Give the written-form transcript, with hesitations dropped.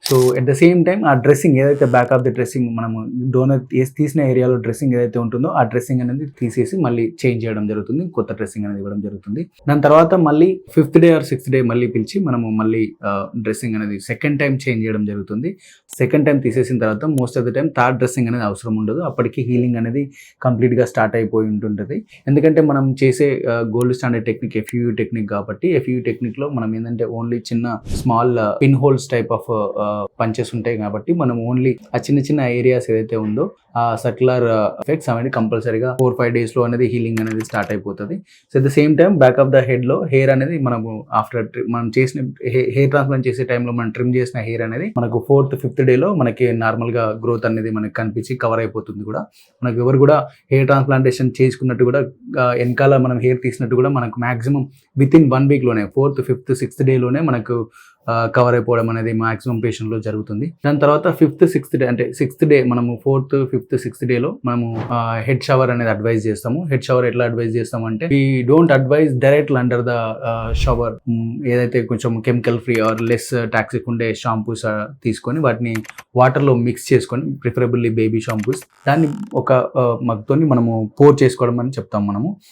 So at the same time ఆ dressing ఏదైతే back of the dressing మనము donor తీసిన ఏరియాలో డ్రెస్సింగ్ ఏదైతే ఉంటుందో ఆ డ్రెస్సింగ్ అనేది తీసేసి మళ్ళీ చేంజ్ చేయడం జరుగుతుంది, కొత్త డ్రెస్సింగ్ అనేది ఇవ్వడం జరుగుతుంది. దాని తర్వాత మళ్ళీ 5th day or 6th day మళ్ళీ పిలిచి మనము మళ్ళీ డ్రెస్సింగ్ అనేది సెకండ్ టైం చేంజ్ చేయడం జరుగుతుంది. సెకండ్ టైం తీసేసిన తర్వాత most of the time third dressing అనేది అవసరం ఉండదు. అప్పటికి హీలింగ్ అనేది కంప్లీట్గా స్టార్ట్ అయిపోయి ఉంటుంటుంది. ఎందుకంటే మనం చేసే gold standard technique FUE technique కాబట్టి FUE టెక్నిక్లో మనం ఏంటంటే ఓన్లీ చిన్న small pin holes type of punches ఉంటాయి కాబట్టి మనం ఓన్లీ ఆ చిన్న చిన్న ఏరియాస్ ఏదైతే ఉందో ఆ సర్క్యులర్ ఎఫెక్ట్స్ అనేది కంపల్సరీగా 4-5 డేస్లో అనేది హీలింగ్ అనేది స్టార్ట్ అయిపోతుంది. So at the same time back of the హెడ్లో హెయిర్ అనేది మనము ఆఫ్టర్ మనం చేసిన హెయిర్ ట్రాన్స్ప్లాంట్ చేసే టైంలో మనం ట్రిమ్ చేసిన హెయిర్ అనేది మనకు 4th 5th డేలో మనకి నార్మల్గా గ్రోత్ అనేది మనకి కనిపించి కవర్ అయిపోతుంది కూడా. మనకు ఎవరు కూడా హెయిర్ ట్రాన్స్ప్లాంటేషన్ చేసుకున్నట్టు కూడా వెనకాల మనం హెయిర్ తీసినట్టు కూడా మనకు maximum within 1 వీక్లోనే 4th 5th 6th డేలోనే మనకు కవర్ అయిపోవడం అనేది మాక్సిమం పేషెంట్లో జరుగుతుంది. దాని తర్వాత 5th 6th డే అంటే 6th డే మనము 4th 5th 6th డేలో మనము హెడ్ షవర్ అనేది అడ్వైజ్ చేస్తాము. హెడ్ షవర్ ఎట్లా అడ్వైజ్ చేస్తాము అంటే we don't advise direct under the shower. ఏదైతే కొంచెం chemical free or less toxic ఉండే షాంపూస్ తీసుకొని వాటిని వాటర్లో మిక్స్ చేసుకొని, ప్రిఫరబుల్లీ బేబీ షాంపూస్, దాన్ని ఒక మగ్తోని మనము పోర్ చేసుకోవడం అని చెప్తాం మనము.